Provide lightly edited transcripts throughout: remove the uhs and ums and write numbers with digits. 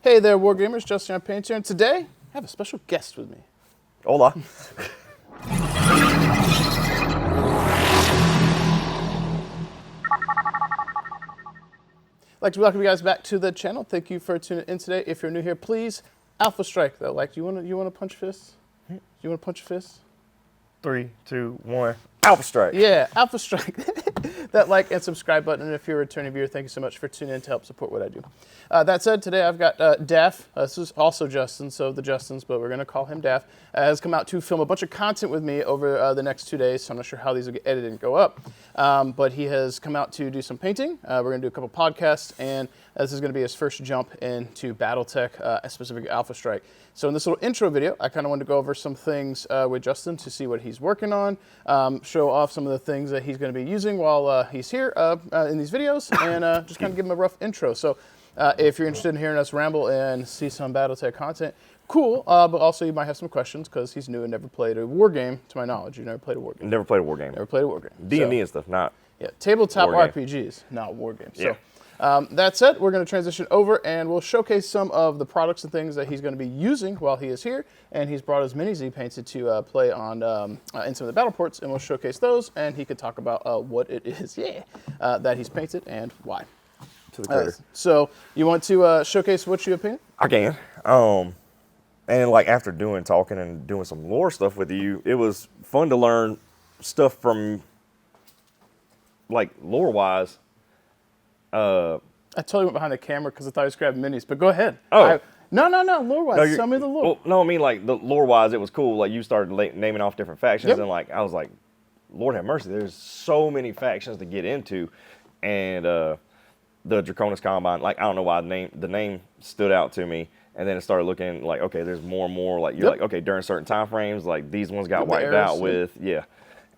Hey there, Wargamers, Justin Paints here, and today I have a special guest with me. Hola. I'd like to welcome you guys back to the channel. Thank you for tuning in today. If you're new here, please Alpha Strike though. Like, you want to punch fists? You want to punch a fist? 3, 2, 1. Alpha Strike. Yeah, Alpha Strike. That like and subscribe button. And if you're a returning viewer, thank you so much for tuning in to help support what I do. That said, today I've got Daff. This is also Justin, so the Justins, but we're going to call him Daff. Has come out to film a bunch of content with me over the next 2 days. So I'm not sure how these will get edited and go up. But he has come out to do some painting. We're going to do a couple podcasts, and this is going to be his first jump into Battletech, specifically Alpha Strike. So in this little intro video, I kind of wanted to go over some things with Justin to see what he's working on, show off some of the things that he's going to be using while he's here in these videos, and just kind of give him a rough intro. So if you're interested in hearing us ramble and see some Battletech content, cool, but also you might have some questions because he's new and never played a war game, to my knowledge. You never played a war game? Never played a war game. Never played a war game. D&D and stuff, not. Yeah, tabletop war RPGs, not war games. Yeah. So that said, we're going to transition over and we'll showcase some of the products and things that he's going to be using while he is here. And he's brought his minis he painted to play on in some of the battle ports, and we'll showcase those, and he could talk about what it is, that he's painted and why. To the creator. So you want to showcase what you have painted? I can. And like after talking and doing some lore stuff with you, it was fun to learn stuff from like lore-wise. I totally went behind the camera because I thought I was grabbing minis, but go ahead. Oh. No, lore-wise. Tell me the lore. Well, no, I mean like the lore-wise, it was cool. Like you started naming off different factions, and like I was like, Lord have mercy, there's so many factions to get into, and the Draconis Combine, like I don't know why the name stood out to me, and then it started looking like, okay, there's more and more. Like you're like, okay, during certain time frames, like these ones got wiped out with,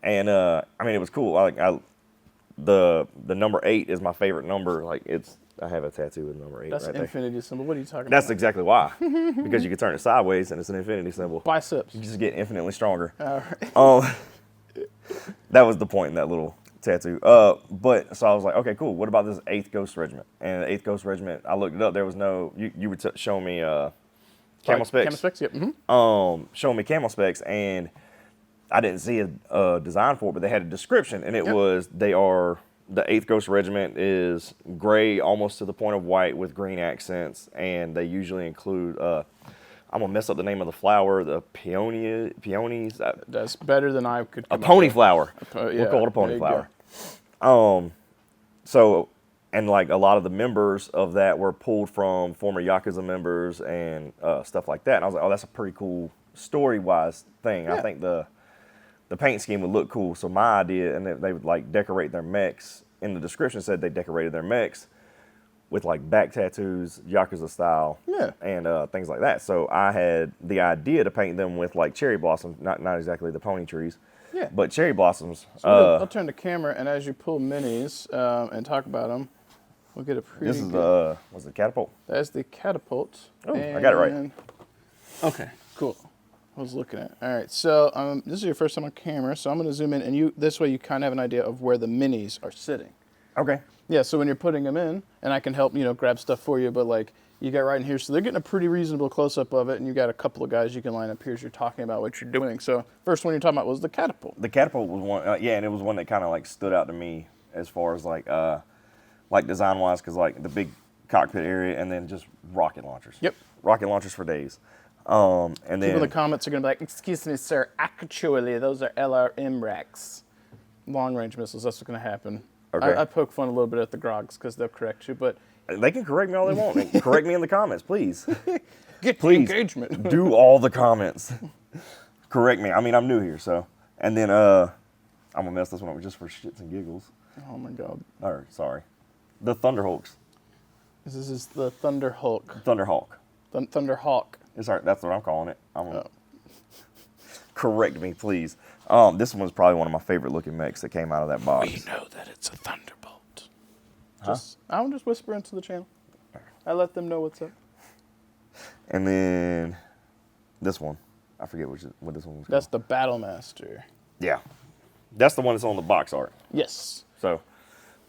and I mean it was cool. The number 8 is my favorite number. Like I have a tattoo with number 8. That's right an infinity symbol. What are you talking about? That's exactly why. Because you can turn it sideways and it's an infinity symbol. Biceps. You just get infinitely stronger. All right. That was the point in that little tattoo. But so I was like, okay, cool. What about this 8th Ghost Regiment? And the 8th Ghost Regiment, I looked it up. There was no. You were showing me camo specs. Camo specs. Yep. Mm-hmm. Showing me camo specs, and I didn't see a design for it, but they had a description, and it was the 8th Ghost Regiment is gray almost to the point of white with green accents, and they usually include, I'm going to mess up the name of the flower, the peonies. That's better than I could. A pony flower. Yeah, we'll call it a pony flower. So, and like a lot of the members of that were pulled from former Yakuza members and stuff like that. And I was like, oh, that's a pretty cool story-wise thing. Yeah. I think the paint scheme would look cool. So my idea, and they would like decorate their mechs. In the description said they decorated their mechs with like back tattoos, Yakuza style, and things like that. So I had the idea to paint them with like cherry blossoms, not exactly the pony trees, but cherry blossoms. So I'll turn the camera, and as you pull minis and talk about them, we'll get a pretty. This is the what's the catapult? That's the catapult. Oh, I got it right. Okay, cool. I was looking at it. All right, so this is your first time on camera, so I'm going to zoom in, and this way you kind of have an idea of where the minis are sitting. Okay. Yeah, so when you're putting them in, and I can help, grab stuff for you, but like you got right in here, so they're getting a pretty reasonable close-up of it, and you got a couple of guys you can line up here as you're talking about what you're doing. So first one you're talking about was the catapult. The catapult was one, and it was one that kind of like stood out to me as far as like design-wise, because like the big cockpit area, and then just rocket launchers. Yep. Rocket launchers for days. And then people in the comments are going to be like, excuse me, sir, actually, those are LRM racks. Long-range missiles, that's what's going to happen. Okay. I poke fun a little bit at the grogs because they'll correct you, but... They can correct me all they want. Correct me in the comments, please. Get the engagement. Do all the comments. Correct me. I mean, I'm new here, so. And then I'm going to mess this one up just for shits and giggles. Oh, my God. All right, sorry. The Thunderhawks. This is the Thunderhawk. Thunderhawk. Thunderhawk. That's what I'm calling it. Correct me, please. This one was probably one of my favorite looking mechs that came out of that box. We know that it's a Thunderbolt. I'll just whisper into the channel. I let them know what's up. And then this one. I forget what this one was called. That's the Battlemaster. Yeah. That's the one that's on the box art. Yes. So,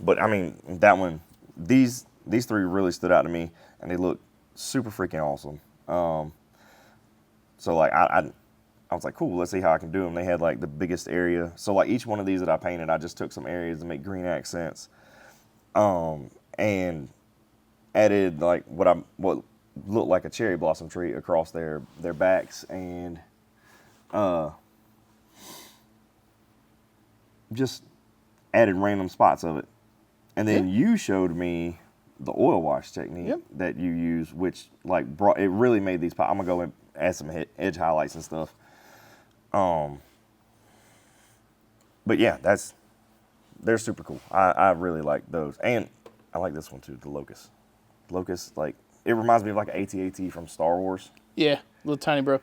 but I mean, that one, these three really stood out to me, and they look super freaking awesome. So like I was like, cool, let's see how I can do them. They had like the biggest area. So like each one of these that I painted, I just took some areas to make green accents, and added like what looked like a cherry blossom tree across their backs, and just added random spots of it. And then you showed me the oil wash technique that you use, which like it really made these pop. I'm gonna go and add some edge highlights and stuff. But yeah, they're super cool. I really like those, and I like this one too, the Locust. Locust, like it reminds me of like an AT-AT from Star Wars. Yeah, little tiny bro.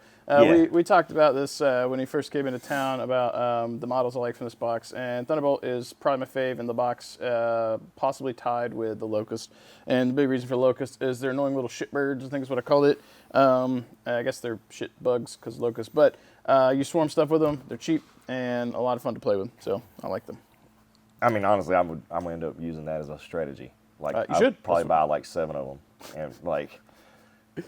We talked about this when he first came into town about the models I like from this box, and Thunderbolt is probably my fave in the box, possibly tied with the Locust. And the big reason for Locust is they're annoying little shitbirds, I think is what I called it. I guess they're shit bugs because Locust, but you swarm stuff with them. They're cheap and a lot of fun to play with, so I like them. I mean, honestly, I'm gonna end up using that as a strategy. Like you should probably buy like 7 of them, and like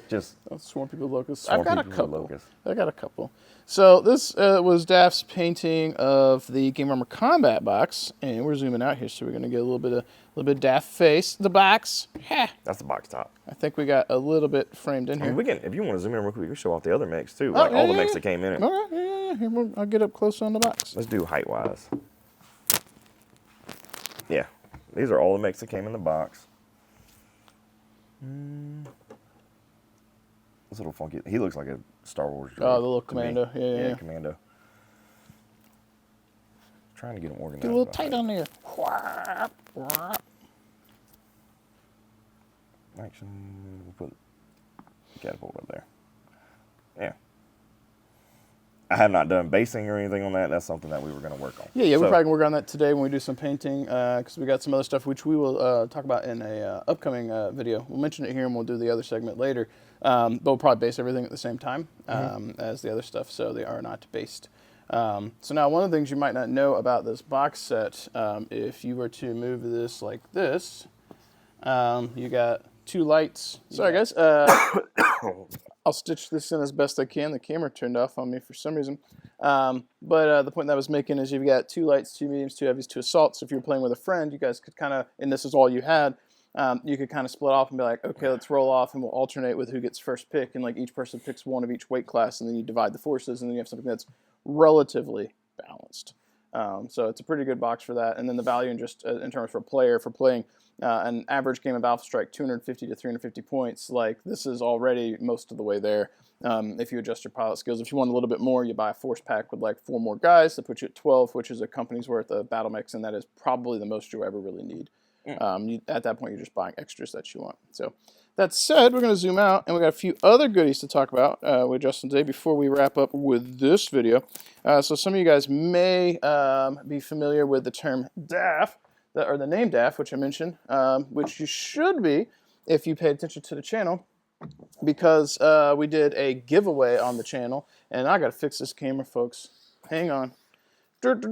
just swarm people with Locusts. Swarm I've got a people with couple. Locusts. I got a couple. So this was Daff's painting of the Game Armor Combat box, and we're zooming out here, so we're gonna get a little bit of Daff face. The box. Ha! That's the box top. I think we got a little bit framed in I here. mean, if you want to zoom in real quick, we can show off the other mechs too, like all the mechs that came in it. All right, yeah. Here, I'll get up close on the box. Let's do height wise. Yeah, these are all the mechs that came in the box. This little funky. He looks like a Star Wars droid. Oh, the little commando. Yeah. Commando. Trying to get him organized. Get a little tight on there. Actually, we'll put the catapult up there. Yeah. I have not done basing or anything on that. That's something that we were going to work on. Yeah, we're probably going to work on that today when we do some painting, because we got some other stuff which we will talk about in a upcoming video. We'll mention it here and we'll do the other segment later. But we'll probably base everything at the same time as the other stuff, so they are not based. So now one of the things you might not know about this box set, if you were to move this like this, you got 2 lights. Sorry, guys. I'll stitch this in as best I can. The camera turned off on me for some reason. But the point that I was making is you've got 2 lights, 2 mediums, 2 heavies, 2 assaults. So if you're playing with a friend, you guys could kind of, and this is all you had, you could kind of split off and be like, okay, let's roll off and we'll alternate with who gets first pick. And like each person picks one of each weight class, and then you divide the forces, and then you have something that's relatively balanced. So it's a pretty good box for that. And then the value in just in terms for a player for playing an average game of Alpha Strike, 250 to 350 points. Like this is already most of the way there. If you adjust your pilot skills, if you want a little bit more, you buy a force pack with like 4 more guys that put you at 12, which is a company's worth of battle mechs, and that is probably the most you'll ever really need. At that point, you're just buying extras that you want. So that said, we're going to zoom out, and we got a few other goodies to talk about with Justin today before we wrap up with this video. So some of you guys may be familiar with the term Daff, or the name Daff, which I mentioned, which you should be if you pay attention to the channel, because we did a giveaway on the channel, and I got to fix this camera, folks. Hang on. Whoop.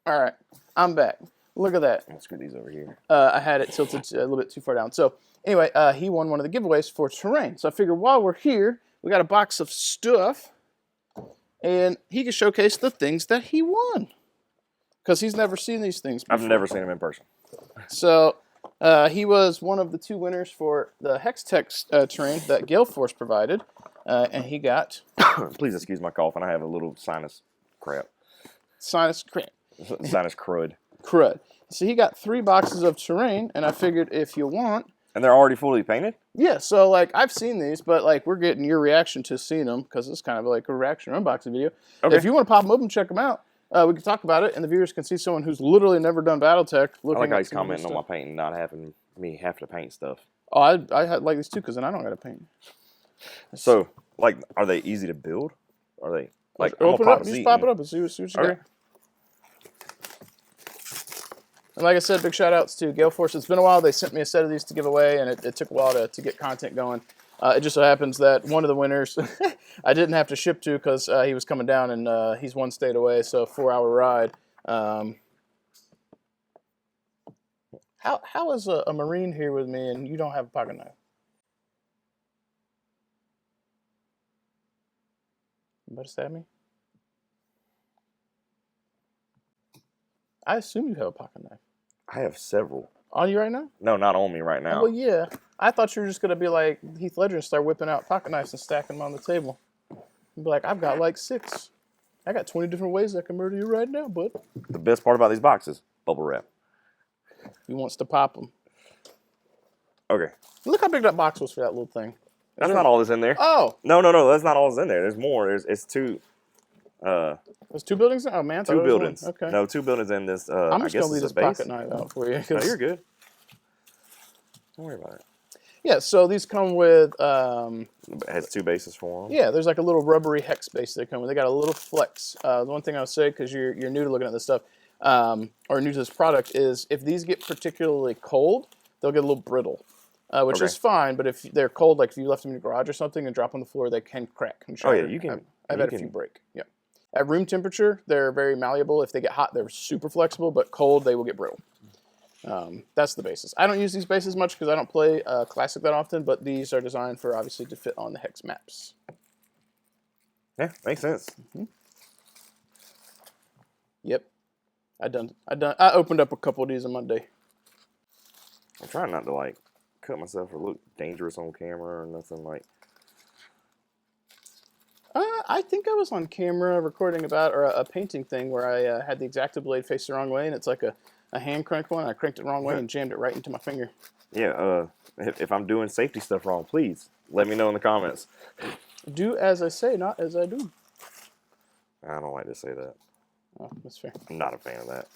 All right, I'm back. Look at that. Let's screw these over here. I had it tilted a little bit too far down. So anyway, he won one of the giveaways for terrain. So I figured while we're here, we got a box of stuff, and he can showcase the things that he won, because he's never seen these things before. I've never seen him in person. So he was one of the 2 winners for the Hextech terrain that Gale Force provided, and he got... Please excuse my cough, and I have a little sinus crap. Sinus crap. Sinus crud. Crud. So he got 3 boxes of terrain, and I figured if you want... And they're already fully painted? Yeah, so like I've seen these, but like we're getting your reaction to seeing them, because it's kind of like a reaction unboxing video. Okay. If you want to pop them open, check them out. We can talk about it, and the viewers can see someone who's literally never done Battletech. I like how he's commenting on my painting, not having me have to paint stuff. Oh, I like these too, because then I don't got to paint. So, like, are they easy to build? Are they like? Open it up, just pop it up and see what you get. And like I said, big shout outs to Gale Force. It's been a while. They sent me a set of these to give away, and it took a while to get content going. It just so happens that one of the winners I didn't have to ship to, because he was coming down, and he's 1 state away, so 4-hour ride. How is a Marine here with me and you don't have a pocket knife? You about to stab me? I assume you have a pocket knife. I have several. On you right now? No, not on me right now. Well, yeah. I thought you were just going to be like Heath Ledger and start whipping out pocket knives and stacking them on the table. You'd be like, I've got like 6. I got 20 different ways I can murder you right now, bud. The best part about these boxes, bubble wrap. He wants to pop them. Okay. Look how big that box was for that little thing. That's not all that's in there. Oh. No, that's not all that's in there. There's more. It's 2. There's 2 buildings? Oh, man. 2 buildings. Okay. No, 2 buildings in this. I'm just going to leave this base. pocket knife out for you. No, you're good. Don't worry about it. Yeah, so these come with... It has 2 bases for them. Yeah, there's like a little rubbery hex base they come with. They got a little flex. The one thing I would say, because you're new to looking at this stuff, or new to this product, is if these get particularly cold, they'll get a little brittle, which is fine. But if they're cold, like if you left them in your garage or something and drop on the floor, they can crack and shatter. Oh yeah, you can. I've had a few break. Yeah. At room temperature, they're very malleable. If they get hot, they're super flexible. But cold, they will get brittle. That's the basis. I don't use these bases much because I don't play Classic that often, but these are designed for obviously to fit on the hex maps. Yeah, makes sense. Mm-hmm. Yep, I opened up a couple of these on Monday. I'm trying not to like cut myself or look dangerous on camera or nothing like. I think I was on camera recording a painting thing where I had the X-Acto blade face the wrong way, and it's like a hand crank one. I cranked it the wrong way and jammed it right into my finger. Yeah, if I'm doing safety stuff wrong, please let me know in the comments. Do as I say, not as I do. I don't like to say that. Oh, that's fair. I'm not a fan of that.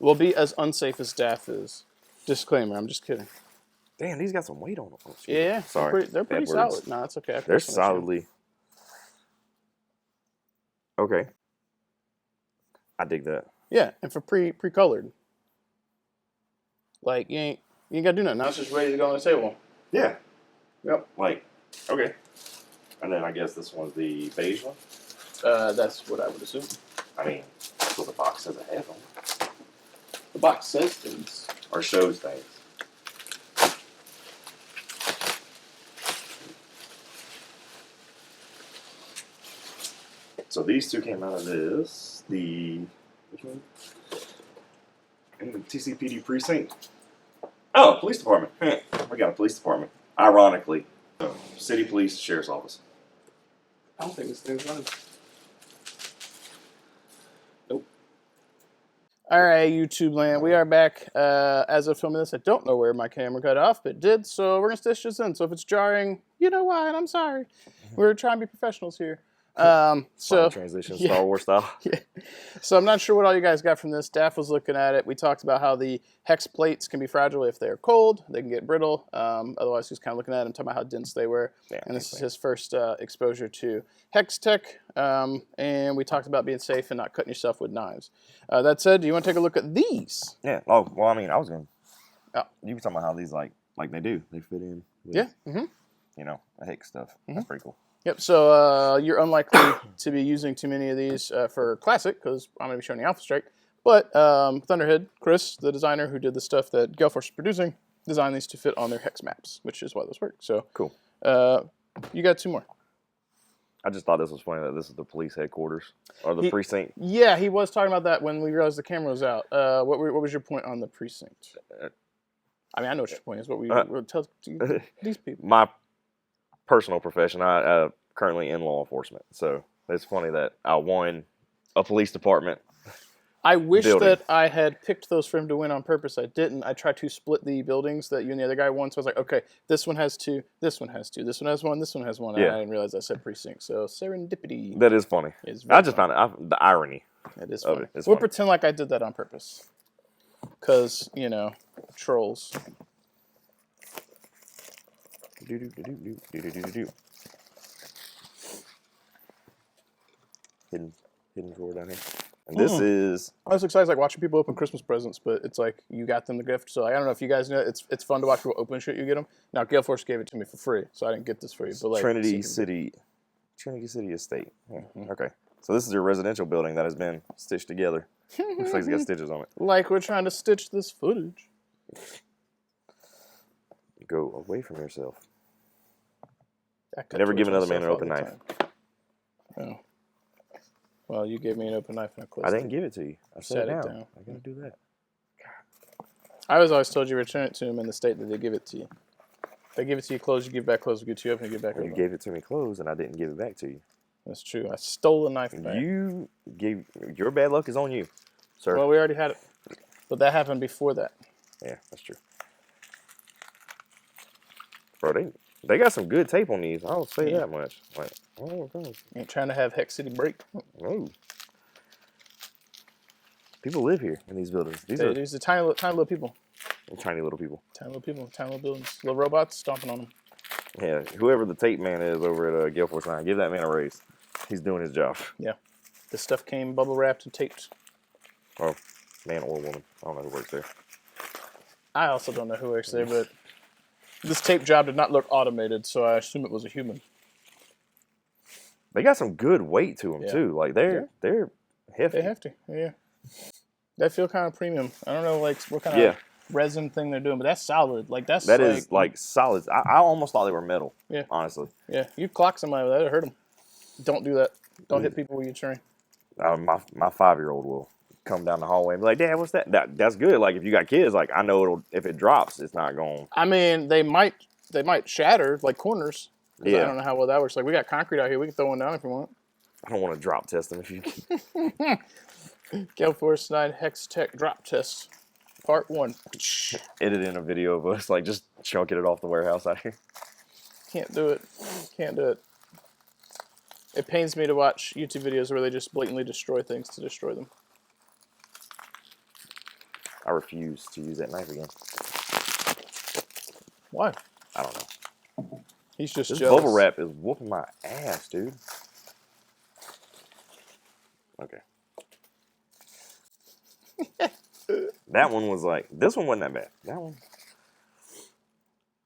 We'll be as unsafe as Daff is. Disclaimer, I'm just kidding. Damn, these got some weight on them. Oh, yeah, sorry. they're pretty solid. No, it's okay. They're solidly. Okay. I dig that. Yeah, and for pre-colored. Like, you ain't got to do nothing. Now it's just ready to go on the table. Yeah. Yep. Like, okay. And then I guess this one's the beige one? That's what I would assume. I mean, that's what the box says ahead on. The box says things. Or shows things. So these 2 came out of this. Which one? In the TCPD precinct. Oh, police department. We got a police department. Ironically. City police, sheriff's office. I don't think this thing's running. Nope. All right, YouTube land. We are back. As of filming this, I don't know where my camera cut off, but it did, so we're going to stitch this in. So if it's jarring, you know why, and I'm sorry. We're trying to be professionals here. So transition, Star Wars style. Yeah. So I'm not sure what all you guys got from this. Daff was looking at it. We talked about how the hex plates can be fragile if they're cold. They can get brittle. Otherwise, he's kind of looking at them, talking about how dense they were. Yeah, and this is his first exposure to Hextech. And we talked about being safe and not cutting yourself with knives. That said, do you want to take a look at these? Yeah. Oh, well, I mean, I was going to... You were talking about how these, like they do. They fit in with, you know, the hex stuff. That's pretty cool. Yep, so you're unlikely to be using too many of these for Classic, because I'm going to be showing you Alpha Strike. But Thunderhead, Chris, the designer who did the stuff that Gale Force is producing, designed these to fit on their hex maps, which is why those work. So cool. You got 2 more. I just thought this was funny that this is the police headquarters, or the precinct. Yeah, he was talking about that when we realized the camera was out. What was your point on the precinct? I mean, I know what your point is. What we tell these people. My personal profession, I currently in law enforcement, so it's funny that I won a police department. I wish that I had picked those for him to win on purpose. I didn't. I tried to split the buildings that you and the other guy won, so I was like, okay, this one has 2, this one has 2, this one has 1, this one has 1. Yeah. I didn't realize I said precinct, so serendipity. That is funny. I just found it, the irony. It is funny. We'll pretend like I did that on purpose, because, you know, trolls. Hidden drawer down here. And this is... I was excited, like watching people open Christmas presents, but it's like you got them the gift. So I don't know if you guys know, it's fun to watch people open shit you get them. Now Gale Force gave it to me for free, so I didn't get this for you. But like Trinity City Estate. Yeah. Okay. So this is your residential building that has been stitched together. Looks like he's got stitches on it. Like we're trying to stitch this footage. Go away from yourself. I Never give another man an myself open all the knife. time. Oh. Well, you gave me an open knife and I closed I it. didn't give it to you. I set it down. I gotta do that. I was always told you return it to them in the state that they give it to you. If they give it to you closed, you give it back closed. If you give it to you open, you give it back Well, open. you gave it to me closed, and I didn't give it back to you. That's true. I stole the knife back. You gave your bad luck is on you, sir. Well, we already had it, but that happened before that. Yeah, that's true. Bro, they got some good tape on these. I'll say that much. Like, oh god. Ain't trying to have Hex City break. No. People live here in these buildings. These are tiny little people. Tiny little people. Tiny little people, tiny little buildings. Little robots stomping on them. Yeah, whoever the tape man is over at Gale Force 9, give that man a raise. He's doing his job. Yeah. This stuff came bubble wrapped and taped. Oh, man or woman. I don't know who works there. I also don't know who works there, but this tape job did not look automated, so I assume it was a human. They got some good weight to them, too. Like, they're hefty. They have to, yeah. They feel kind of premium. I don't know, like, what kind of resin thing they're doing, but that's solid. Like, that is solid. I almost thought they were metal. Yeah. Honestly. Yeah. You clock somebody with that, it'll hurt them. Don't do that. Don't hit people with your train. My 5-year-old will come down the hallway and be like, Dad, what's that? That's good. Like, if you got kids, like, I know if it drops, it's not going. I mean, they might shatter, like corners. Yeah. I don't know how well that works. Like, we got concrete out here. We can throw one down if you want. I don't want to drop test them if you can. Gale Force 9 Hextech drop test, part 1. Edit in a video of us, like, just chunking it off the warehouse out here. Can't do it. Can't do it. It pains me to watch YouTube videos where they just blatantly destroy things to destroy them. I refuse to use that knife again. Why? I don't know. He's just this jealous. bubble wrap is whooping my ass, dude. Okay. That one was like, this one wasn't that bad. That one,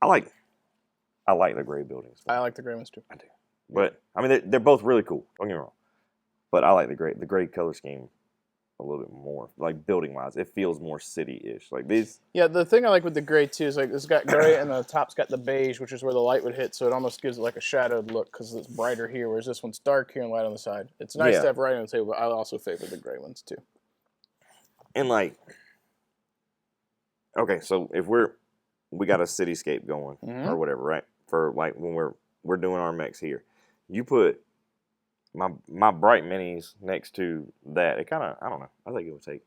I like the gray buildings. I like the gray ones too. I do. But, I mean, they're both really cool. Don't get me wrong. But I like the gray color scheme a little bit more. Like, building-wise, it feels more city-ish. Like, these... Yeah, the thing I like with the gray, too, is, like, it's got gray and the top's got the beige, which is where the light would hit, so it almost gives it, like, a shadowed look because it's brighter here, whereas this one's dark here and light on the side. It's nice to have right on the table, but I also favor the gray ones, too. And, like... Okay, so if we got a cityscape going, or whatever, right? For, like, when we're doing our mechs here. You put my bright minis next to that. It kind of, I don't know. I think it would take,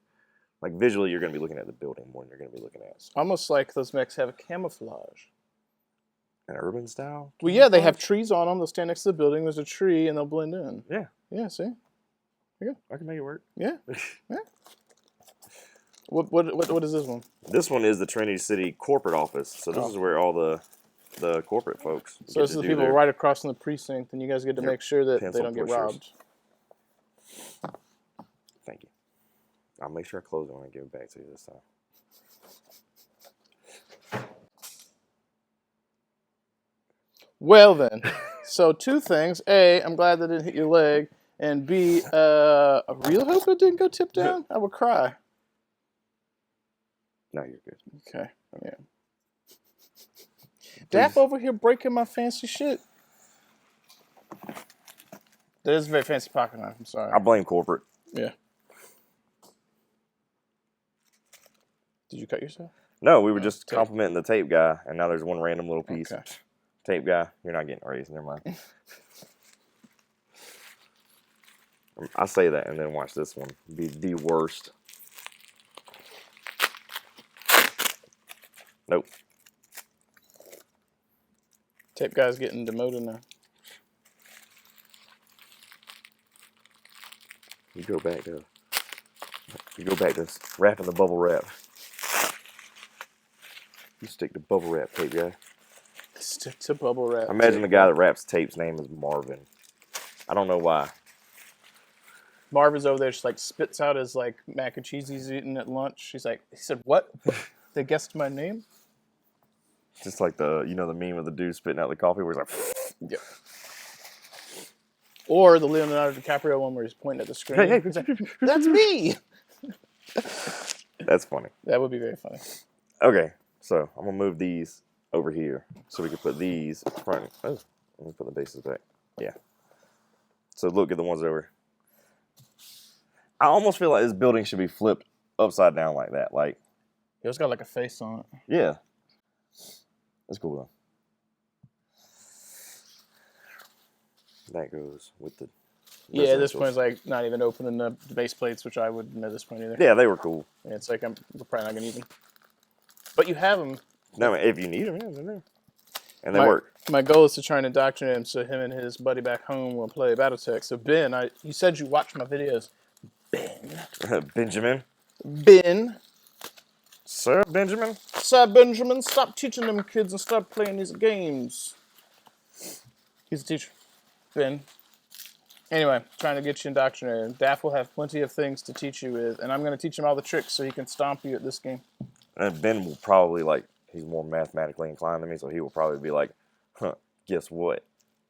like, visually, you're going to be looking at the building more than you're going to be looking at. Almost like those mechs have a camouflage. An urban style? Well, yeah, they have trees on them. They'll stand next to the building. There's a tree, and they'll blend in. Yeah. Yeah, see? There you go. I can make it work. Yeah. Yeah. What is this one? This one is the Trinity City corporate office. So this is where all the corporate folks. So this is the people right across from the precinct, and you guys get to make sure that they don't get robbed. Thank you. I'll make sure I close it when I give it back to you this time. Well then, so 2 things. A, I'm glad that it didn't hit your leg. And B, I really hope it didn't go tip down. I would cry. No, you're good. Okay, yeah. Daff over here breaking my fancy shit. That is a very fancy pocket knife, I'm sorry. I blame corporate. Yeah. Did you cut yourself? No, we were just complimenting the tape guy, and now there's one random little piece. Okay. Tape guy, you're not getting raised, never mind. I say that, and then watch this one be the worst. Nope. Tape guy's getting demoted now. You go back to wrapping the bubble wrap. You stick to bubble wrap, tape guy. Stick to bubble wrap. I imagine the guy that wraps tape's name is Marvin. I don't know why. Marvin's over there, just like spits out his like mac and cheese he's eating at lunch. He said, "What? They guessed my name." Just like the meme of the dude spitting out the coffee where he's like, yeah. Or the Leonardo DiCaprio one where he's pointing at the screen. Hey, he's like, that's me. That's funny. That would be very funny. Okay, so I'm gonna move these over here so we can put these in front. Oh, let me put the bases back. Yeah. So look at the ones over. I almost feel like this building should be flipped upside down like that. Like, It's got like a face on it. yeah, that's cool though. That goes with the. Yeah, this one's like not even opening the base plates, which I wouldn't at this point either. Yeah, they were cool. Yeah, it's like we're probably not gonna need them. But you have them. No, if you need them, yeah, they're there. And they work. My goal is to try and indoctrinate him so him and his buddy back home will play Battletech. So Ben, you said you watch my videos. Benjamin. Ben. Sir Benjamin? Sir Benjamin, stop teaching them kids and start playing these games. He's a teacher. Ben. Anyway, trying to get you indoctrinated. Daff will have plenty of things to teach you with, and I'm going to teach him all the tricks so he can stomp you at this game. And Ben will probably, he's more mathematically inclined than me, so he will probably be like, guess what?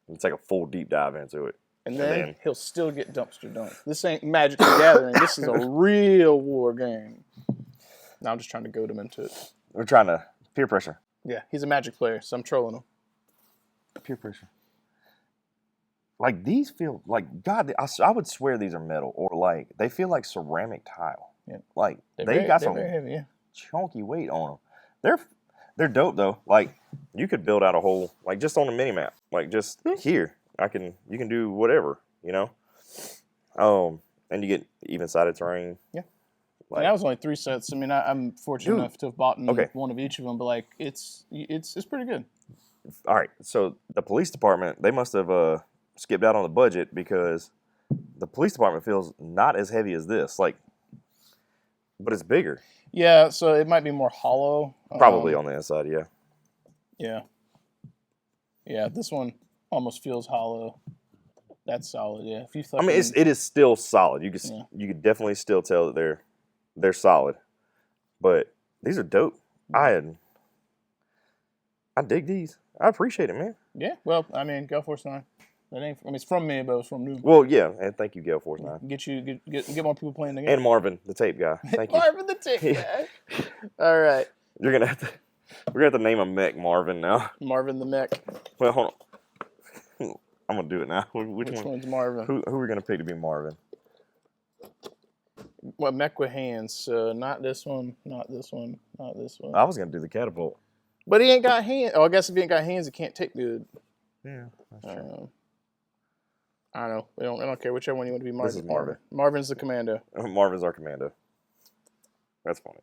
And take a full deep dive into it. And then he'll still get dumpster dunked. This ain't Magic the Gathering. This is a real war game. Now I'm just trying to goad him into it. We're trying to peer pressure. Yeah, he's a Magic player, so I'm trolling him. Peer pressure. Like, these feel like, God, I would swear these are metal, or they feel like ceramic tile. Yeah. Like, they're got some very heavy, yeah. chunky weight on them. They're dope, though. Like, you could build out a whole, just on the mini map. Just here. You can do whatever, you know? And you get even-sided terrain. Yeah. And that was only 3 sets. I mean, I'm fortunate enough to have bought one of each of them, but, it's pretty good. All right, so the police department, they must have skipped out on the budget because the police department feels not as heavy as this, but it's bigger. Yeah, so it might be more hollow. Probably on the inside, yeah. Yeah. Yeah, this one almost feels hollow. That's solid, yeah. It is still solid. You could definitely still tell that they're solid, but these are dope. I dig these. I appreciate it, man. Yeah, well, Gale Force 9. It's from me, but it's from new. Well, yeah, and thank you, Gale Force 9. Get more people playing the game. And Marvin, the tape guy. Thank you. Marvin, the tape guy. All right. We're gonna have to name a mech Marvin now. Marvin the mech. Well, hold on. I'm gonna do it now. Which one's Marvin? Who are we gonna pick to be Marvin? What mech with hands? So not this one, not this one, not this one. I was gonna do the catapult. But he ain't got hands. Oh, I guess if he ain't got hands, he can't take good. Yeah, that's true. I don't know. I don't care whichever one you want to be. Marvin. This is Marvin. Marvin's the commando. Marvin's our commando. That's funny.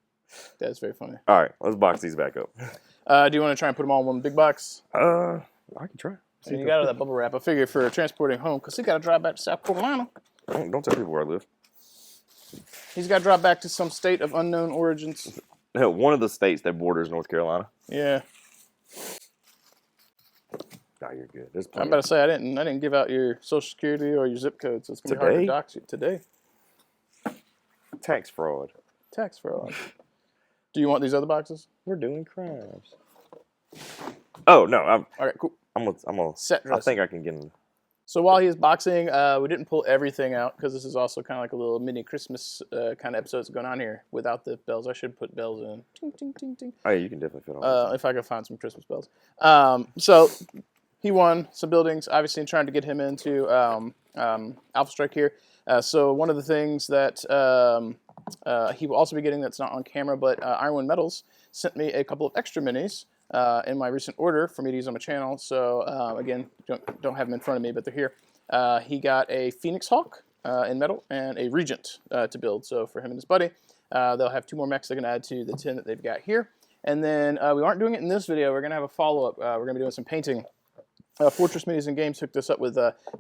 That's very funny. All right, let's box these back up. Do you want to try and put them all in one big box? I can try. And you got all that bubble wrap. I figure for transporting home, because he got to drive back to South Carolina. Don't tell people where I live. He's got to drive back to some state of unknown origins. One of the states that borders North Carolina. Yeah. No, you're good. I'm about to say I didn't give out your social security or your zip code, so it's gonna be hard to dox you today. Tax fraud. Tax fraud. Do you want these other boxes? We're doing crimes. Oh no! All right, cool. I'm gonna set dressing. I think I can get them. So while he is boxing, we didn't pull everything out because this is also kind of like a little mini Christmas kind of episodes going on here without the bells. I should put bells in. Ting, ting, ting, ting. Oh yeah, you can definitely fit on. If I could find some Christmas bells. So he won some buildings, obviously trying to get him into Alpha Strike here. So one of the things that he will also be getting that's not on camera, but Ironwood Metals sent me a couple of extra minis in my recent order for me to use on my channel. So again, don't have them in front of me, but they're here. He got a Phoenix Hawk in metal and a Regent to build. So for him and his buddy, they'll have 2 more mechs they can add to the 10 that they've got here. And then we aren't doing it in this video. We're going to have a follow-up. We're going to be doing some painting. Fortress Minis and Games hooked us up with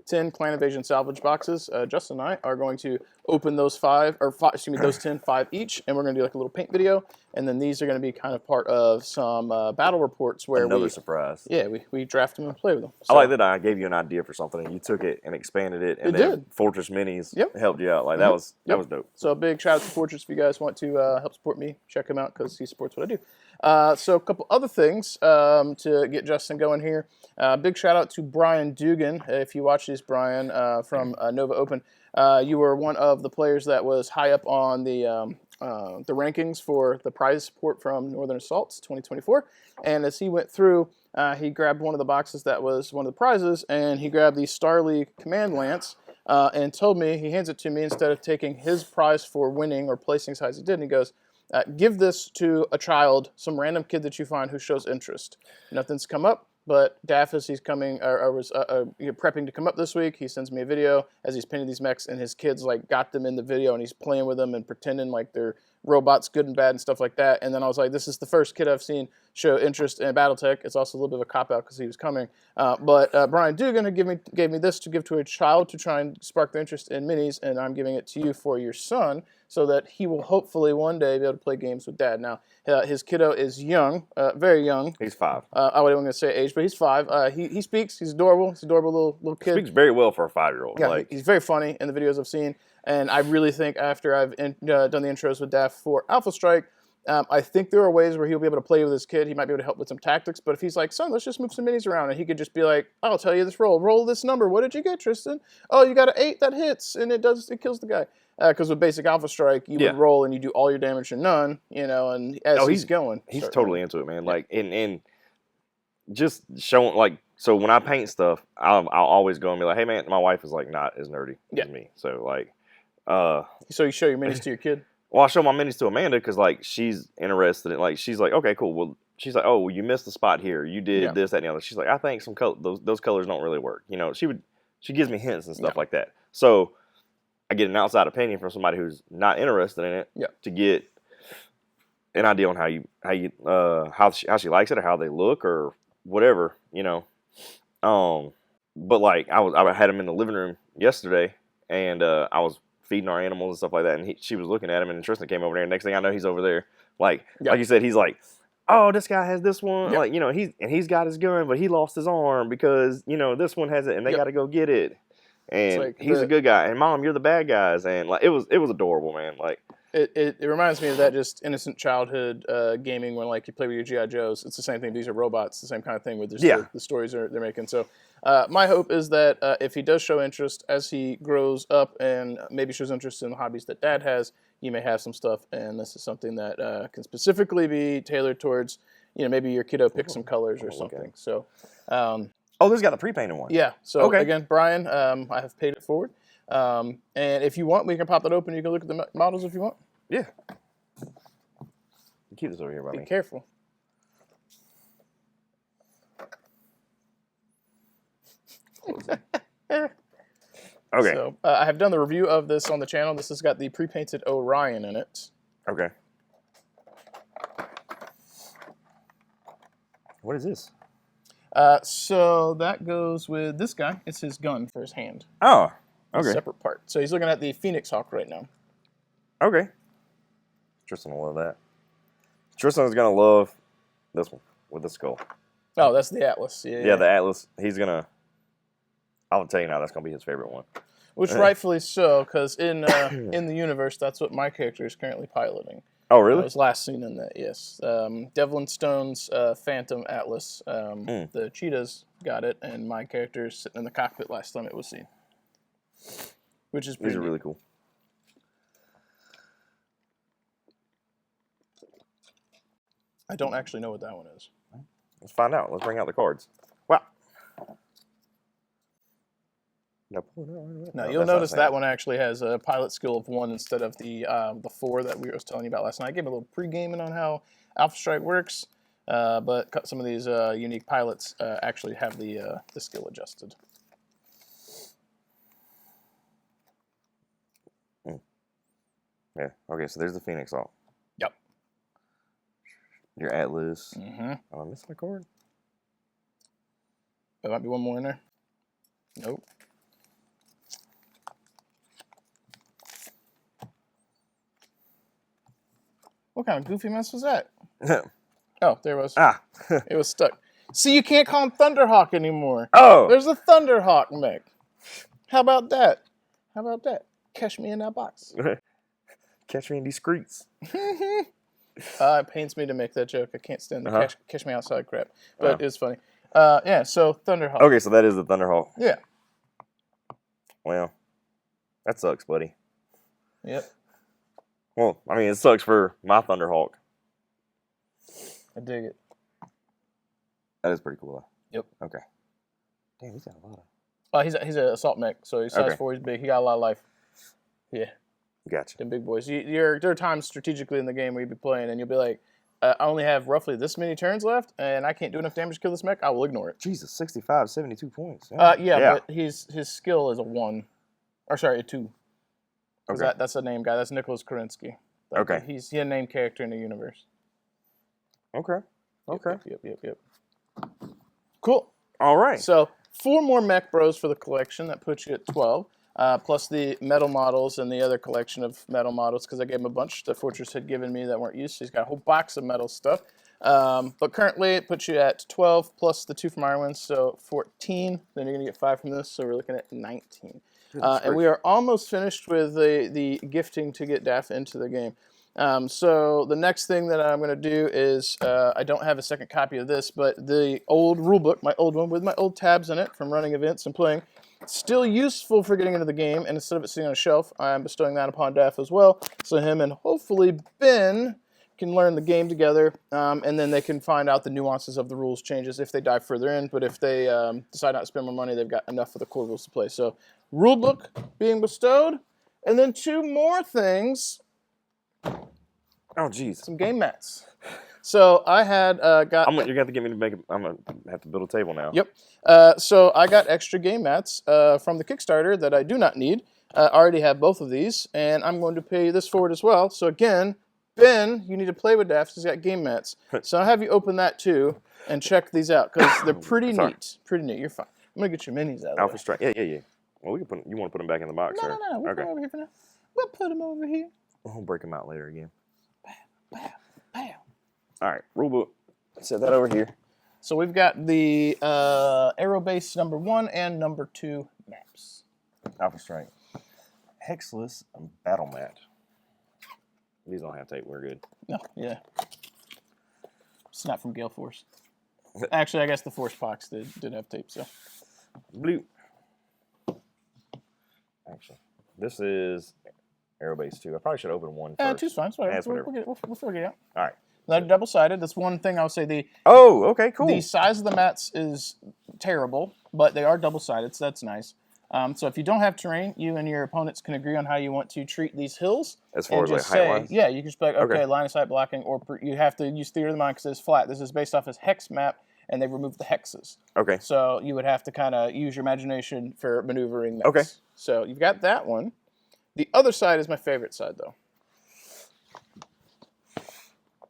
10 Clan Invasion salvage boxes. Justin and I are going to open those 10, 5 each, and we're going to do like a little paint video. And then these are going to be kind of part of some battle reports where another surprise. Yeah, we draft them and play with them. So, I like that I gave you an idea for something, and you took it and expanded it, and then Fortress Minis helped you out. Like that was dope. So a big shout out to Fortress if you guys want to help support me. Check him out because he supports what I do. So a couple other things to get Justin going here. Big shout out to Brian Dugan. If you watch these, Brian, from Nova Open. You were one of the players that was high up on the the rankings for the prize support from Northern Assaults 2024. And as he went through, he grabbed one of the boxes that was one of the prizes, and he grabbed the Starly Command Lance and told me, he hands it to me instead of taking his prize for winning or placing as high as he did, and he goes, give this to a child, some random kid that you find who shows interest. Nothing's come up. But Daff, as he's coming, or was prepping to come up this week, he sends me a video as he's painting these mechs, and his kids like got them in the video, and he's playing with them and pretending like they're robots, good and bad, and stuff like that. And then I was like, this is the first kid I've seen show interest in Battletech. It's also a little bit of a cop-out because he was coming. But Brian Dugan gave me this to give to a child to try and spark their interest in minis, and I'm giving it to you for your son so that he will hopefully one day be able to play games with Dad. Now, his kiddo is young, very young. He's 5. I wasn't going to say age, but he's 5. He speaks. He's adorable. He's an adorable little kid. Speaks very well for a 5-year-old. Yeah, like, he's very funny in the videos I've seen. And I really think after I've done the intros with Daff for Alpha Strike, I think there are ways where he'll be able to play with his kid. He might be able to help with some tactics. But if he's like, son, let's just move some minis around. And he could just be like, I'll tell you this roll. Roll this number. What did you get, Tristan? Oh, you got an 8 that hits. And it kills the guy. Because with basic Alpha Strike, you would roll and you do all your damage or none, and as he's going. He's totally into it, man. Like, and just showing, like, so when I paint stuff, I'll always go and be like, hey, man, my wife is, like, not as nerdy as me. So, like. So you show your minis to your kid? Well, I show my minis to Amanda because, like, she's interested in, like, she's like, okay, cool. Well, she's like, oh, well, you missed the spot here. You did this, that, and the other. She's like, I think those colors don't really work. She gives me hints and stuff like that. So I get an outside opinion from somebody who's not interested in it to get an idea on how she likes it or how they look or whatever, But like I had him in the living room yesterday, and I was feeding our animals and stuff like that, and she was looking at him, and Tristan came over there. And next thing I know, he's over there, like you said, he's like, oh, this guy has this one, like he's got his gun, but he lost his arm because this one has it, and they got to go get it. And like he's a good guy, and Mom, you're the bad guys, and like it was adorable, man. Like it reminds me of that just innocent childhood gaming when like you play with your GI Joes. It's the same thing. These are robots. The same kind of thing with the stories they're making. So my hope is that if he does show interest as he grows up and maybe shows interest in the hobbies that Dad has, you may have some stuff, and this is something that can specifically be tailored towards maybe your kiddo picks some colors or something. So. Oh, this got the pre-painted one. Yeah. So again, Brian, I have paid it forward. And if you want, we can pop that open. You can look at the models if you want. Yeah. Keep this over here by me. Be careful. Okay. So I have done the review of this on the channel. This has got the pre-painted Orion in it. Okay. What is this? So that goes with this guy. It's his gun for his hand. Oh, okay. A separate part. So he's looking at the Phoenix Hawk right now. Okay. Tristan will love that. Tristan's going to love this one with the skull. Oh, that's the Atlas. Yeah, the Atlas. He's going to... I'll tell you now, that's going to be his favorite one. Which rightfully so, because in the universe, that's what my character is currently piloting. Oh, really? I was last seen in that, yes. Devlin Stone's Phantom Atlas. The cheetahs got it, and my character is sitting in the cockpit last time it was seen. Which is pretty These are really cool. I don't actually know what that one is. Let's find out. Let's bring out the cards. Wow. Now you'll notice that one actually has a pilot skill of 1 instead of the 4 that we was telling you about last night. I gave a little pre-gaming on how Alpha Strike works, but some of these unique pilots actually have the skill adjusted. Yeah. Okay. So there's the Phoenix Hawk. Yep. Your Atlas. Mm-hmm. Oh, I missed my card. There might be one more in there. Nope. What kind of goofy mess was that? Oh, there it was. It was stuck. See, you can't call him Thunderhawk anymore. Oh. There's a Thunderhawk mech. How about that? How about that? Catch me in that box. Catch me in these streets. It pains me to make that joke. I can't stand the catch me outside crap. But it's funny. Yeah, so Thunderhawk. Okay, so that is the Thunderhawk. Yeah. Well, that sucks, buddy. Yep. Well, I mean, it sucks for my Thunderhawk. I dig it. That is pretty cool. Yep. Okay. Damn, he's got a lot of... He's an assault mech, so he's size 4, he's big. He got a lot of life. Yeah. Gotcha. Them big boys. There are times strategically in the game where you'll be playing and you'll be like, I only have roughly this many turns left, and I can't do enough damage to kill this mech. I will ignore it. Jesus, 65, 72 points. Yeah, but his skill is a 1. Or sorry, a 2. Okay. That's a name guy. That's Nicholas Kerensky. Okay. He's a named character in the universe. Okay. Okay. Yep. Cool. All right. So 4 more mech bros for the collection. That puts you at 12. Plus the metal models and the other collection of metal models, because I gave him a bunch that Fortress had given me that weren't used. So he's got a whole box of metal stuff. But currently it puts you at 12 plus the 2 from Ironwind, so 14. Then you're going to get 5 from this, so we're looking at 19. And we are almost finished with the gifting to get Daff into the game. So the next thing that I'm going to do is, I don't have a second copy of this, but the old rulebook, my old one with my old tabs in it from running events and playing, still useful for getting into the game, and instead of it sitting on a shelf, I'm bestowing that upon Daff as well, so him and hopefully Ben can learn the game together, and then they can find out the nuances of the rules changes if they dive further in, but if they decide not to spend more money, they've got enough of the core rules to play. So, rulebook being bestowed, and then 2 more things. Oh, geez. Some game mats. So I had got... You're going to have to get me to make it. I'm going to have to build a table now. Yep. So I got extra game mats from the Kickstarter that I do not need. I already have both of these, and I'm going to pay this forward as well. So again, Ben, you need to play with Daff. He's got game mats. So I'll have you open that too and check these out, because they're pretty neat. Pretty neat. You're fine. I'm going to get your minis out of Alpha Strike. Yeah. Well, you want to put them back in the box, No. We'll put them over here for now. We'll put them over here. We'll break them out later again. Bam. All right, rulebook. Set that over here. So we've got the Aero Base number 1 and number 2 maps. Alpha Strike. Hexless Battle Mat. These don't have tape. We're good. No, yeah. It's not from Gale Force. Actually, I guess the Force Pox did have tape, so. Blue. Actually, this is Aerobase 2. I probably should open 1 first. 2's fine. That's We'll figure it out. All right. They're double-sided. That's one thing I would say. Oh, okay, cool. The size of the mats is terrible, but they are double-sided, so that's nice. So if you don't have terrain, you and your opponents can agree on how you want to treat these hills. As far as like height-wise? Yeah, you can just be like, okay, line of sight blocking, or you have to use theater of the mind because it's flat. This is based off his hex map, and they've removed the hexes. Okay. So you would have to kind of use your imagination for maneuvering mechs. Okay. So you've got that one. The other side is my favorite side, though.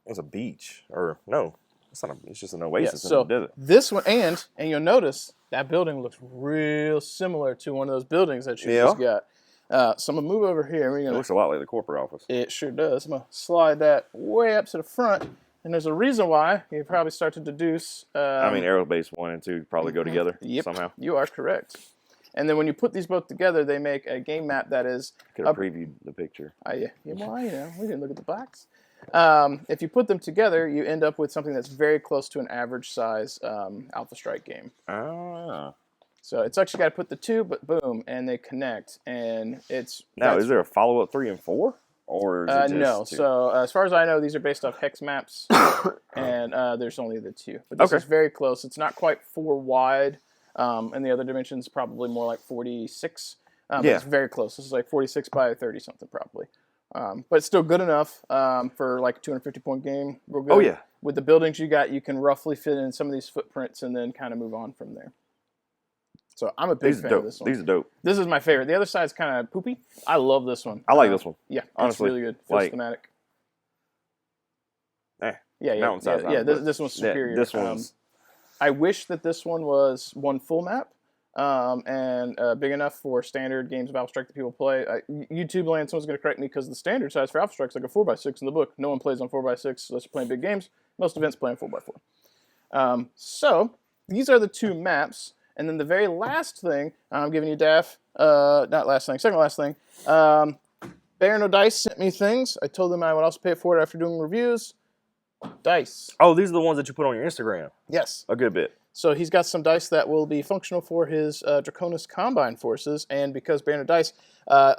It's a beach, or no, it's not. It's just an oasis in the desert. This one, and you'll notice that building looks real similar to one of those buildings that you just got. So I'm gonna move over here. It looks a lot like the corporate office. It sure does. I'm gonna slide that way up to the front, and there's a reason why. You probably start to deduce. I mean, Aerobase 1 and 2 probably go together somehow. You are correct. And then when you put these both together, they make a game map that is... Could have previewed the picture. Yeah, well, we didn't look at the box. If you put them together, you end up with something that's very close to an average size Alpha Strike game. Ah. So it's actually got to put the 2, but boom, and they connect, and it's... Now, is there a follow-up 3 and 4? Or is it just no. 2? So as far as I know, these are based off hex maps, and there's only the 2. But this is very close. It's not quite 4 wide, and the other dimensions probably more like 46. But it's very close. This is like 46 by 30 something probably. But it's still good enough for like a 250-point game. Real good. Oh, yeah. With the buildings you got, you can roughly fit in some of these footprints and then kind of move on from there. So I'm a big fan of this one. These are dope. This is my favorite. The other side's kind of poopy. I love this one. I like this one. Yeah, honestly, it's really good. Feels thematic. This one's superior. This one's... I wish that this one was one full map and big enough for standard games of Alpha Strike that people play. YouTube land, someone's going to correct me because the standard size for Alpha Strike is like a 4x6 in the book. No one plays on 4x6 unless you're playing big games. Most events play on 4x4. So these are the 2 maps. And then the very last thing I'm giving you, Daff, not last thing, second last thing. Bear No Dice sent me things. I told them I would also pay for it after doing reviews. Dice. Oh, these are the ones that you put on your Instagram. Yes. A good bit. So he's got some dice that will be functional for his Draconis Combine forces, and because Banner Dice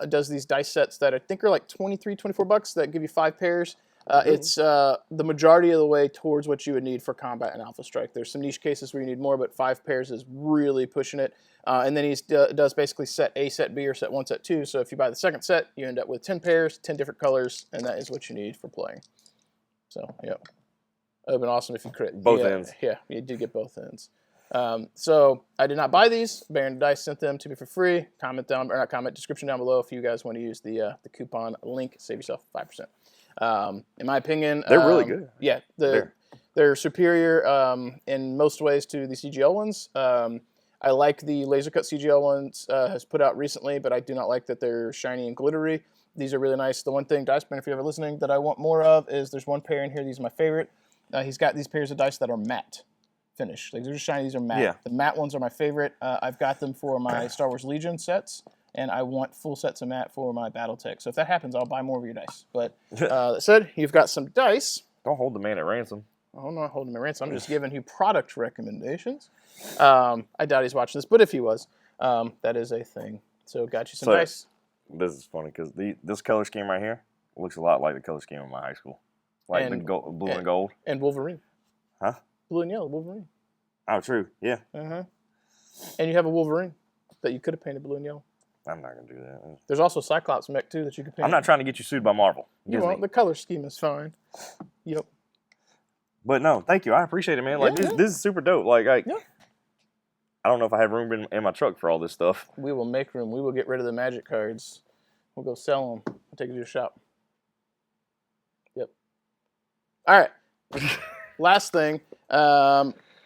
does these dice sets that I think are like $23-24 that give you 5 pairs, it's the majority of the way towards what you would need for combat and Alpha Strike. There's some niche cases where you need more, but 5 pairs is really pushing it. And then he does basically set A, set B, or set 1, set 2. So if you buy the second set, you end up with 10 pairs, 10 different colors, and that is what you need for playing. So, yep. It would have been awesome if you crit. Both ends. Yeah, you did get both ends. So I did not buy these. Baron Dice sent them to me for free. Description down below if you guys want to use the coupon link. Save yourself 5%. In my opinion, they're really good. Yeah, they're superior in most ways to the CGL ones. I like the laser cut CGL ones has put out recently, but I do not like that they're shiny and glittery. These are really nice. The one thing, Dice Brand, if you're ever listening, that I want more of is there's one pair in here. These are my favorite. He's got these pairs of dice that are matte finish. Like, they're just shiny. These are matte. Yeah. The matte ones are my favorite. I've got them for my Star Wars Legion sets, and I want full sets of matte for my Battletech. So if that happens, I'll buy more of your dice. But that said, you've got some dice. Don't hold the man at ransom. I'm not holding him at ransom. I'm just giving you product recommendations. I doubt he's watching this, but if he was, that is a thing. So got you some dice. This is funny because this color scheme right here looks a lot like the color scheme of my high school. Like the blue and gold. And Wolverine. Huh? Blue and yellow, Wolverine. Oh, true. Yeah. Uh-huh. And you have a Wolverine that you could have painted blue and yellow. I'm not going to do that. There's also Cyclops mech, too, that you could paint. I'm not trying to get you sued by Marvel. You won't. The color scheme is fine. Yep. But no, thank you. I appreciate it, man. Like, this is super dope. Like, I don't know if I have room in my truck for all this stuff. We will make room. We will get rid of the magic cards. We'll go sell them. We'll take it to the shop. Yep. All right. Last thing.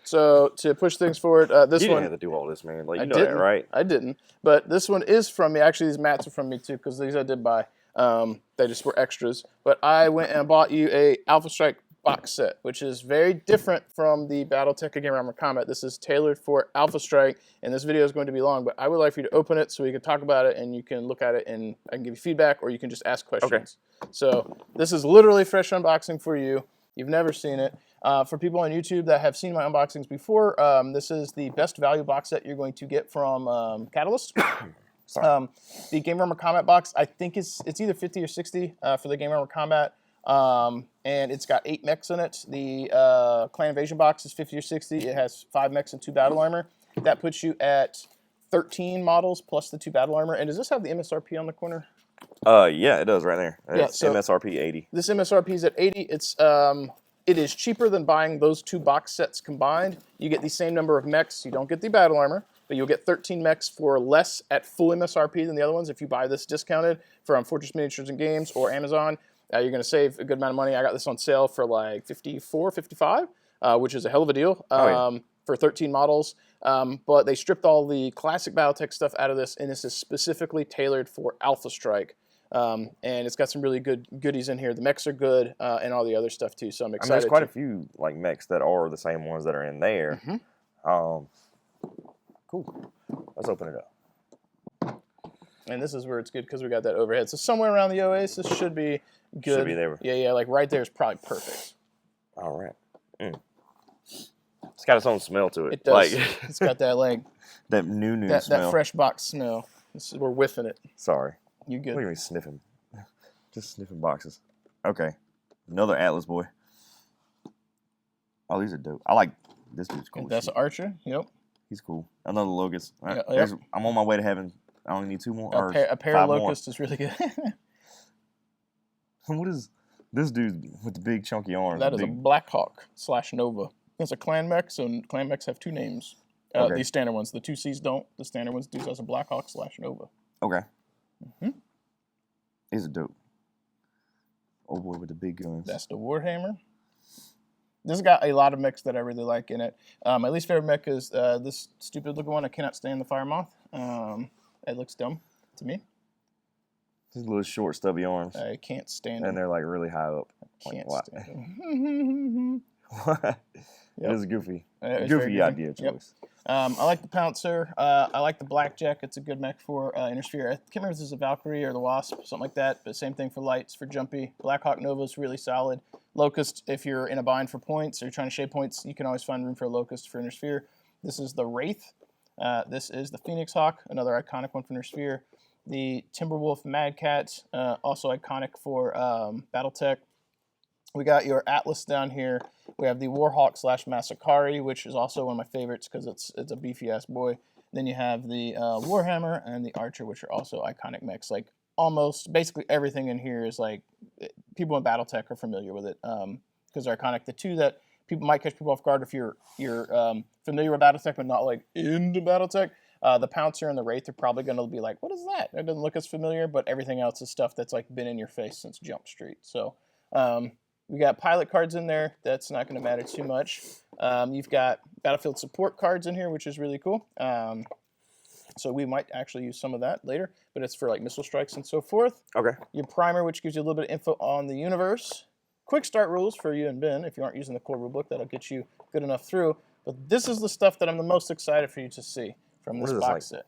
So to push things forward, this you one. You didn't have to do all this, man. Like, you know that, right? I didn't. But this one is from me. Actually, these mats are from me too, because these I did buy. They just were extras. But I went and bought you a Alpha Strike box set, which is very different from the Battletech Game Armor Combat. This is tailored for Alpha Strike, and this video is going to be long, but I would like for you to open it so we can talk about it, and you can look at it, and I can give you feedback, or you can just ask questions. Okay. So this is literally fresh unboxing for you. You've never seen it. For people on YouTube that have seen my unboxings before, this is the best value box set you're going to get from Catalyst. The Game Armor Combat box, I think it's either 50 or 60 for the Game Armor Combat. And it's got 8 mechs in it. The Clan Invasion box is 50 or 60. It has 5 mechs and 2 battle armor. That puts you at 13 models plus the 2 battle armor. And does this have the MSRP on the corner? Yeah, it does right there. It's MSRP 80. This MSRP is at 80. It is cheaper than buying those 2 box sets combined. You get the same number of mechs. You don't get the battle armor, but you'll get 13 mechs for less at full MSRP than the other ones if you buy this discounted from Fortress Miniatures and Games or Amazon. You're going to save a good amount of money. I got this on sale for like $54, $55, which is a hell of a deal for 13 models. But they stripped all the classic Battletech stuff out of this, and this is specifically tailored for Alpha Strike. And it's got some really good goodies in here. The mechs are good, and all the other stuff too. So I'm excited. There's quite a few like mechs that are the same ones that are in there. Mm-hmm. Cool. Let's open it up. And this is where it's good because we got that overhead. So somewhere around the Oasis should be good. Should be there. Yeah, like right there is probably perfect. All right. It's got its own smell to it. It does. It's got that like that new smell. That fresh box smell. We're whiffing it. Sorry. You good? What are you sniffing? Just sniffing boxes. Okay. Another Atlas boy. Oh, these are dope. I like this dude's cool. That's an Archer. Yep. He's cool. Another Locust. Right. Yep. I'm on my way to heaven. I only need 2 more. A pair of Locust is really good. What is this dude with the big chunky arms? That is a Blackhawk / Nova. It's a clan mech, so clan mechs have 2 names. These standard ones. The 2Cs don't. The standard ones do. So it's a Blackhawk / Nova. Okay. These are dope. Oh boy, with the big guns. That's the Warhammer. This has got a lot of mechs that I really like in it. My least favorite mech is this stupid looking one. I cannot stand the Fire Moth. It looks dumb to me. These little short, stubby arms. I can't stand them. And they're like really high up. I can't stand them. What? It is a goofy idea choice. I like the Pouncer. I like the Blackjack. It's a good mech for Intersphere. I can't remember if this is a Valkyrie or the Wasp, something like that, but same thing for lights, for Jumpy. Blackhawk Nova is really solid. Locust, if you're in a bind for points or you're trying to shave points, you can always find room for a Locust for Intersphere. This is the Wraith. This is the Phoenix Hawk, another iconic one from their sphere. The Timberwolf Mad Cat, also iconic for Battletech. We got your Atlas down here. We have the Warhawk / Masakari, which is also one of my favorites because it's a beefy ass boy. Then you have the Warhammer and the Archer, which are also iconic mechs. Like almost basically everything in here is like people in BattleTech are familiar with it because they're iconic. The two that people might catch people off guard if you're familiar with BattleTech but not like into BattleTech. The Pouncer and the Wraith are probably going to be like, what is that? It doesn't look as familiar, but everything else is stuff that's like been in your face since Jump Street. So we got pilot cards in there. That's not going to matter too much. You've got battlefield support cards in here, which is really cool. So we might actually use some of that later, but it's for like missile strikes and so forth. Okay. Your primer, which gives you a little bit of info on the universe. Quick start rules for you and Ben. If you aren't using the core rulebook, that'll get you good enough through. But this is the stuff that I'm the most excited for you to see from this box set.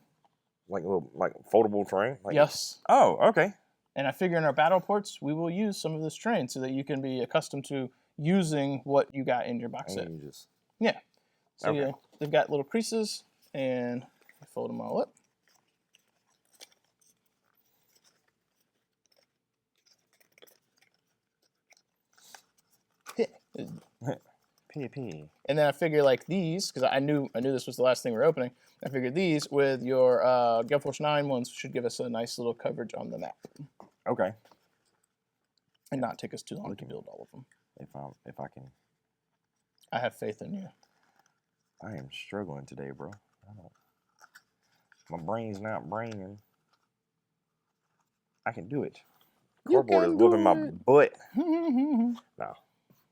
Like little foldable terrain? Yes. Oh, okay. And I figure in our battle reports, we will use some of this terrain so that you can be accustomed to using what you got in your box set. Yeah. So yeah, they've got little creases, and I fold them all up. PP. And then I figure like these, because I knew this was the last thing we were opening. I figured these with your Gale Force 9 ones should give us a nice little coverage on the map. Okay. And not take us too long to build all of them. If I can. I have faith in you. I am struggling today, bro. My brain's not braining. I can do it. Cardboard is whooping my butt. No.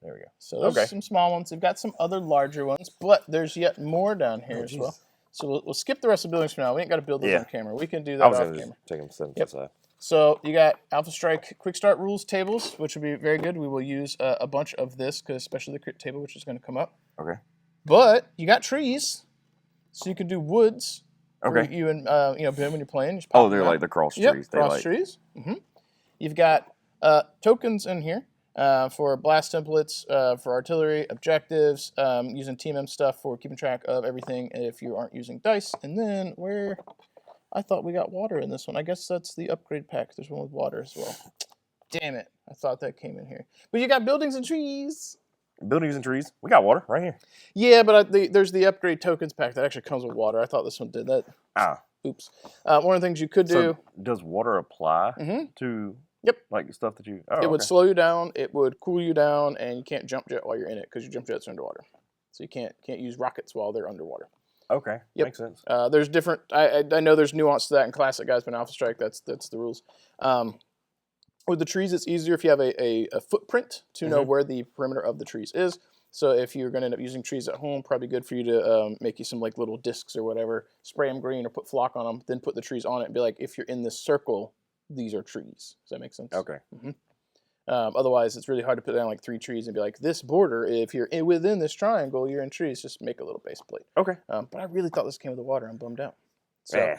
There we go. So those are some small ones. We've got some other larger ones, but there's yet more down here as well. So we'll skip the rest of the buildings for now. We ain't got to build those on camera. We can do that off camera. Take them to the side. So you got Alpha Strike Quick Start rules tables, which will be very good. We will use a bunch of this, especially the crit table, which is going to come up. Okay. But you got trees, so you can do woods. Okay. You and Ben, when you're playing. They're like the cross trees. Yep, cross trees. Mm-hmm. You've got tokens in here for blast templates, for artillery, objectives, using TMM stuff for keeping track of everything if you aren't using dice. And then I thought we got water in this one. I guess that's the upgrade pack. There's one with water as well. Damn it. I thought that came in here. But you got buildings and trees. Buildings and trees. We got water right here. Yeah, but there's the upgrade tokens pack that actually comes with water. I thought this one did that. Oops. One of the things you could do. Does water apply to like stuff that you... it would slow you down, it would cool you down, and you can't jump jet while you're in it because your jump jets are underwater. So you can't use rockets while they're underwater. Okay, makes sense. There's different... I know there's nuance to that in Classic, guys, but in Alpha Strike, that's the rules. With the trees, it's easier if you have a footprint to know where the perimeter of the trees is. So if you're going to end up using trees at home, probably good for you to make you some like little discs or whatever, spray them green or put flock on them, then put the trees on it and be like, if you're in this circle, these are trees. Does that make sense? Okay. Otherwise, it's really hard to put down like 3 trees and be like, this border, if you're within this triangle, you're in trees. Just make a little base plate. Okay. But I really thought this came with the water. I'm bummed out. So,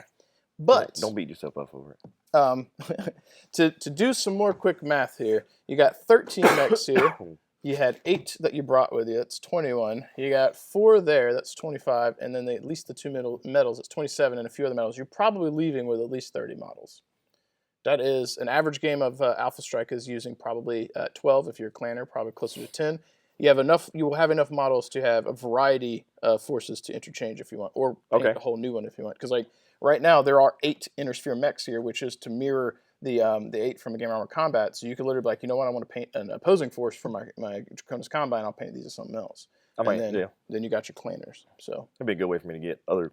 but don't beat yourself up over it. To do some more quick math here, you got 13 mechs here. You had 8 that you brought with you. That's 21. You got 4 there. That's 25. And then at least the 2 medals, it's 27. And a few other medals. You're probably leaving with at least 30 models. That is an average game of Alpha Strike is using probably 12 if you're a clanner, probably closer to 10. You will have enough models to have a variety of forces to interchange if you want, or paint a whole new one if you want. Because like right now there are 8 Inner Sphere mechs here, which is to mirror the 8 from a Game Armor Combat. So you could literally be like, you know what, I want to paint an opposing force for my Draconis Combine. I'll paint these as something else. Then you got your clanners. So it'd be a good way for me to get other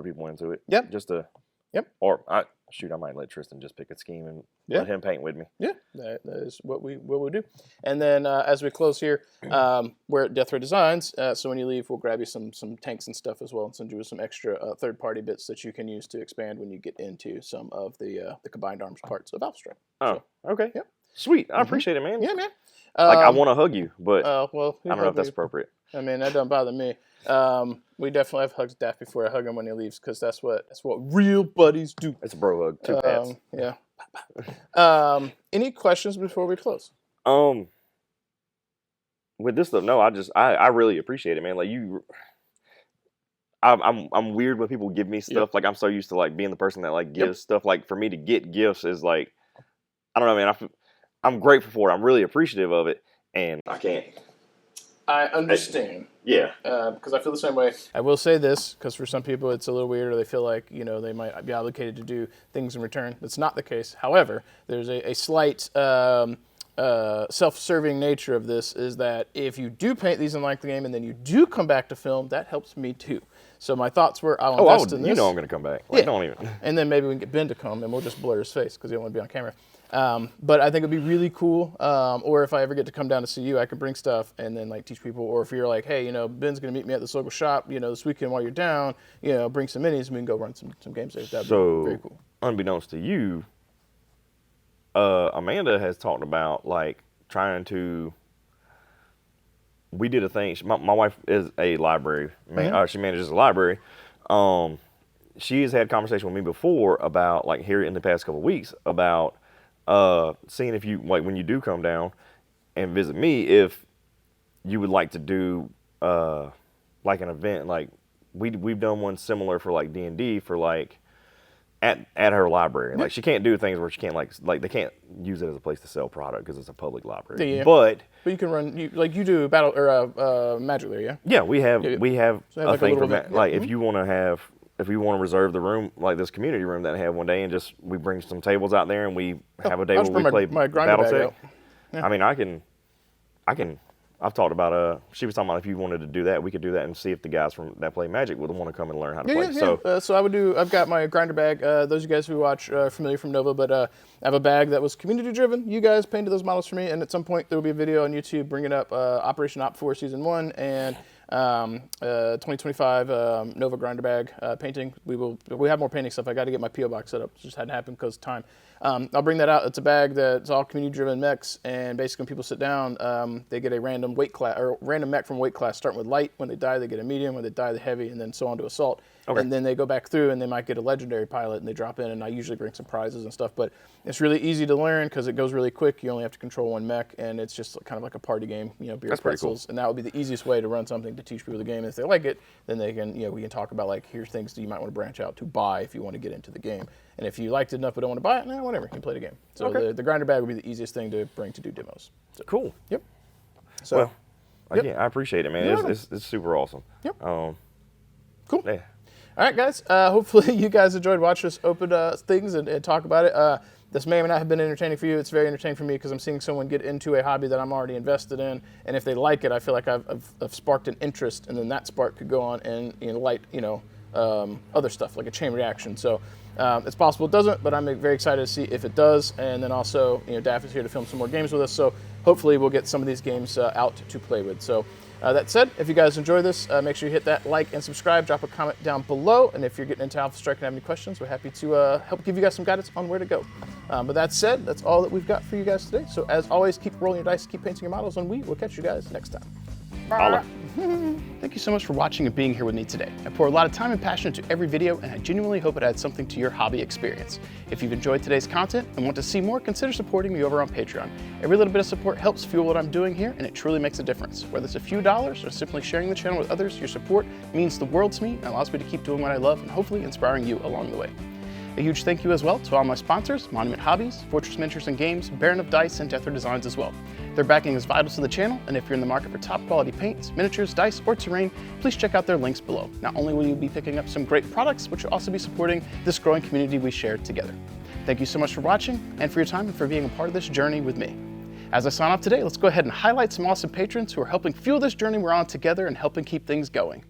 people into it. Yep. Just to. Yep. Or I might let Tristan just pick a scheme and let him paint with me. Yeah, that is what we do. And then as we close here, we're at Death Ray Designs. So when you leave, we'll grab you some tanks and stuff as well, and send you some extra third-party bits that you can use to expand when you get into some of the combined arms parts of Alpha Strike. Okay. Yep. Sweet. I appreciate it, man. Yeah, man. I want to hug you, but I don't know if that's appropriate. I mean, that doesn't bother me. We definitely have hugged Daff before I hug him when he leaves, because that's what real buddies do. It's a bro hug, 2 pats. Yeah. Any questions before we close? With this stuff, no. I really appreciate it, man. Like I'm weird when people give me stuff. Like I'm so used to like being the person that like gives stuff. Like for me to get gifts is like, I don't know, man. I'm grateful for it. I'm really appreciative of it, and I can't. I understand. Yeah. Because I feel the same way. I will say this, because for some people it's a little weird, or they feel like, you know, they might be obligated to do things in return. That's not the case. However, there's a slight self-serving nature of this, is that if you do paint these and like the game, and then you do come back to film, that helps me too. So my thoughts were, I'll invest in this. You know I'm going to come back. Like, don't even. And then maybe we can get Ben to come, and we'll just blur his face, because he don't want to be on camera. But I think it'd be really cool. Or if I ever get to come down to see you, I can bring stuff and then like teach people. Or if you're like, hey, you know, Ben's gonna meet me at this local shop, you know, this weekend while you're down, you know, bring some minis and we can go run some games there. That'd be very cool. Unbeknownst to you, Amanda has talked about like trying to. We did a thing. My wife is a library. She manages a library. She has had conversation with me before about like here in the past couple of weeks about. Seeing if you like when you do come down and visit me, if you would like to do like an event, like we've done one similar for like D&D for like at her library. Like she can't do things where she can't like they can't use it as a place to sell product because it's a public library. Yeah. But you can run like you do battle or magic there, yeah. Yeah, we have So a like thing a for event. like if you want to have. If we want to reserve the room, like this community room that I have one day, and just we bring some tables out there and we have a day where we play Battletech. Yeah. I mean, I can. I've talked about. She was talking about if you wanted to do that, we could do that and see if the guys from that play Magic would want to come and learn how to play. Yeah. So I would do. I've got my grinder bag. Those of you guys who watch are familiar from Nova, but I have a bag that was community driven. You guys painted those models for me, and at some point there will be a video on YouTube bringing up Operation Op 4 Season 1 and. 2025 Nova grinder bag painting. We have more painting stuff. I got to get my PO box set up. It just hadn't happened because of time. I'll bring that out. It's a bag that's all community driven mechs, and basically when people sit down, they get a random weight class or random mech from weight class, starting with light. When they die, they get a medium. When they die, the heavy, and then so on to assault. Okay. And then they go back through and they might get a legendary pilot and they drop in, and I usually bring some prizes and stuff. But it's really easy to learn because it goes really quick. You only have to control one mech, and it's just kind of like a party game, you know, beer That's pretzels. Cool. And that would be the easiest way to run something to teach people the game. And if they like it, then they can, you know, we can talk about like, here's things that you might want to branch out to buy if you want to get into the game. And if you liked it enough but don't want to buy it, whatever, you can play the game. So the grinder bag would be the easiest thing to bring to do demos. So, cool. Yep. So, well, again, I appreciate it, man. It's super awesome. Yep. Cool. Yeah. All right, guys. Hopefully you guys enjoyed watching us open things and talk about it. This may or may not have been entertaining for you. It's very entertaining for me because I'm seeing someone get into a hobby that I'm already invested in, and if they like it, I feel like I've sparked an interest, and then that spark could go on and light other stuff like a chain reaction. So it's possible it doesn't, but I'm very excited to see if it does. And then also, Daff is here to film some more games with us, so hopefully we'll get some of these games out to play with. So. That said, if you guys enjoy this, make sure you hit that like and subscribe. Drop a comment down below. And if you're getting into Alpha Strike and have any questions, we're happy to help give you guys some guidance on where to go. But that said, that's all that we've got for you guys today. So as always, keep rolling your dice, keep painting your models, and we will catch you guys next time. Holla. Thank you so much for watching and being here with me today. I pour a lot of time and passion into every video, and I genuinely hope it adds something to your hobby experience. If you've enjoyed today's content and want to see more, consider supporting me over on Patreon. Every little bit of support helps fuel what I'm doing here, and it truly makes a difference. Whether it's a few dollars or simply sharing the channel with others, your support means the world to me and allows me to keep doing what I love and hopefully inspiring you along the way. A huge thank you as well to all my sponsors, Monument Hobbies, Fortress Miniatures and Games, Baron of Dice, and Deathler Designs as well. Their backing is vital to the channel, and if you're in the market for top quality paints, miniatures, dice, or terrain, please check out their links below. Not only will you be picking up some great products, but you'll also be supporting this growing community we share together. Thank you so much for watching, and for your time, and for being a part of this journey with me. As I sign off today, let's go ahead and highlight some awesome patrons who are helping fuel this journey we're on together and helping keep things going.